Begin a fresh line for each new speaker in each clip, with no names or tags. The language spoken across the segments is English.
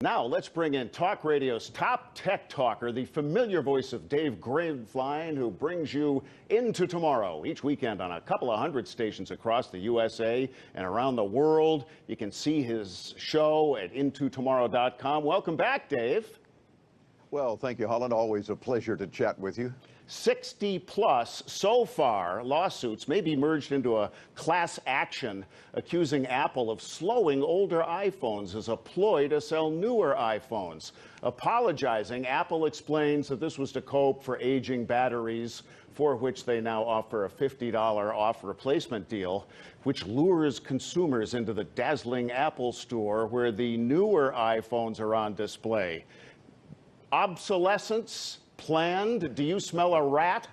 Now, let's bring in Talk Radio's top tech talker, the familiar voice of Dave Graveline, who brings you Into Tomorrow each weekend on a couple of hundred stations across the USA and around the world. You can see his show at intotomorrow.com. Welcome back, Dave.
Well, thank you, Holland. Always a pleasure to chat with you.
60 plus so far lawsuits may be merged into a class action accusing Apple of slowing older iPhones as a ploy to sell newer iPhones. Apologizing, Apple explains that this was to cope for aging batteries, for which they now offer a $50 off replacement deal, which lures consumers into the dazzling Apple store where the newer iPhones are on display. Obsolescence planned? Do you smell a rat?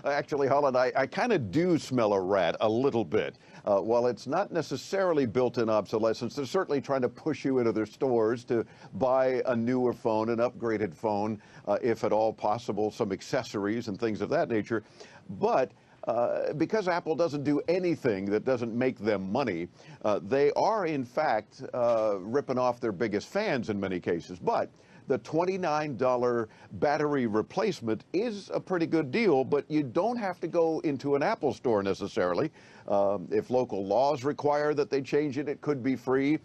Actually, Holland, I kind of do smell a rat a little bit. While it's not necessarily built-in obsolescence, they're certainly trying to push you into their stores to buy a newer phone, an upgraded phone, if at all possible, some accessories and things of that nature. But because Apple doesn't do anything that doesn't make them money, they are, in fact, ripping off their biggest fans in many cases. But the $29 battery replacement is a pretty good deal, but you don't have to go into an Apple store necessarily. If local laws require that they change it, it could be free.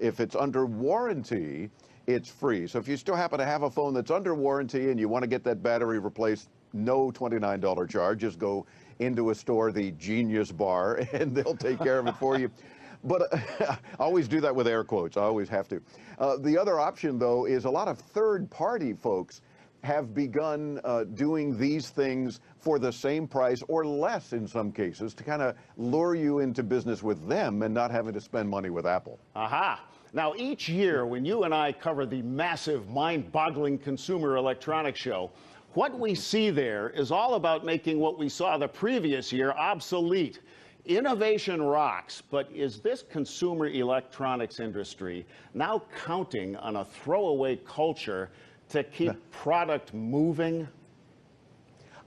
If it's under warranty, it's free. So if you still happen to have a phone that's under warranty and you want to get that battery replaced, no $29 charge. Just go into a store, the Genius Bar, and they'll take care of it for you. But I always do that with air quotes. I always have to. The other option, though, is a lot of third-party folks have begun doing these things for the same price or less in some cases to kind of lure you into business with them and not having to spend money with Apple.
Aha. Now, each year when you and I cover the massive, mind-boggling Consumer Electronics Show, what we see there is all about making what we saw the previous year obsolete. Innovation rocks, but is this consumer electronics industry now counting on a throwaway culture to keep product moving?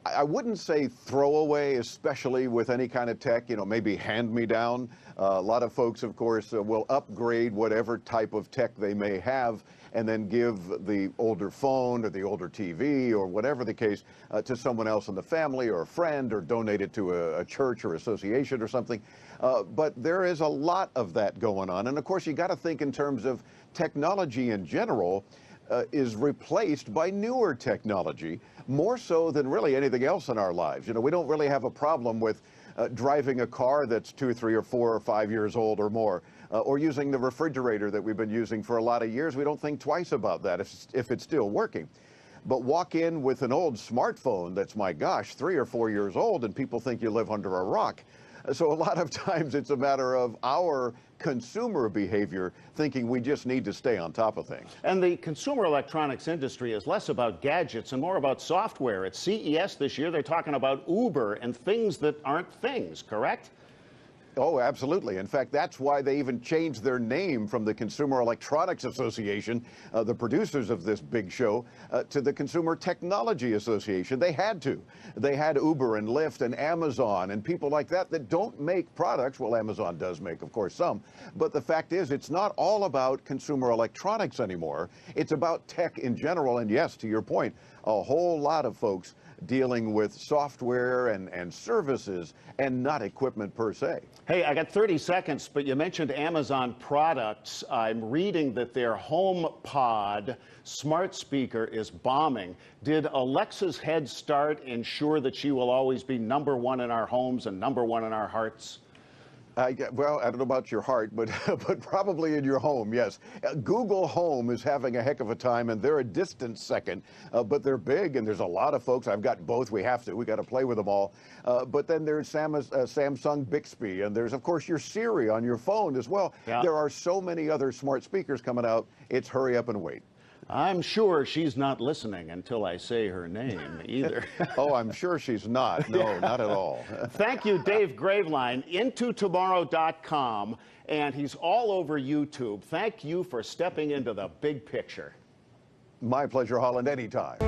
I wouldn't say throwaway, especially with any kind of tech, maybe hand-me-down. A lot of folks, of course, will upgrade whatever type of tech they may have and then give the older phone or the older TV or whatever the case to someone else in the family or a friend, or donate it to a church or association or something. But there is a lot of that going on. And of course, you got to think in terms of technology in general is replaced by newer technology, more so than really anything else in our lives. We don't really have a problem with driving a car that's 2, 3, or 4 or 5 years old or more, or using the refrigerator that we've been using for a lot of years. We don't think twice about that if it's still working. But walk in with an old smartphone that's, my gosh, 3 or 4 years old, and people think you live under a rock. So a lot of times it's a matter of our consumer behavior, thinking we just need to stay on top of things.
And the consumer electronics industry is less about gadgets and more about software. At CES this year, they're talking about Uber and things that aren't things, correct?
Oh, absolutely. In fact, that's why they even changed their name from the Consumer Electronics Association, the producers of this big show, to the Consumer Technology Association. They had to. They had Uber and Lyft and Amazon and people like that that don't make products. Well, Amazon does make, of course, some. But the fact is, it's not all about consumer electronics anymore. It's about tech in general. And yes, to your point, a whole lot of folks dealing with software and services and not equipment per se.
Hey, I got 30 seconds, but you mentioned Amazon products. I'm reading that their HomePod smart speaker is bombing. Did Alexa's head start ensure that she will always be #1 in our homes and #1 in our hearts?
Well, I don't know about your heart, but probably in your home, yes. Google Home is having a heck of a time, and they're a distant second, but they're big, and there's a lot of folks. I've got both. We got to play with them all. But then there's Samsung Bixby, and there's, of course, your Siri on your phone as well. Yeah. There are so many other smart speakers coming out. It's hurry up and wait.
I'm sure she's not listening until I say her name either.
Oh, I'm sure she's not. No, not at all.
Thank you, Dave Graveline, intotomorrow.com, and he's all over YouTube. Thank you for stepping into the big picture.
My pleasure, Holland, anytime.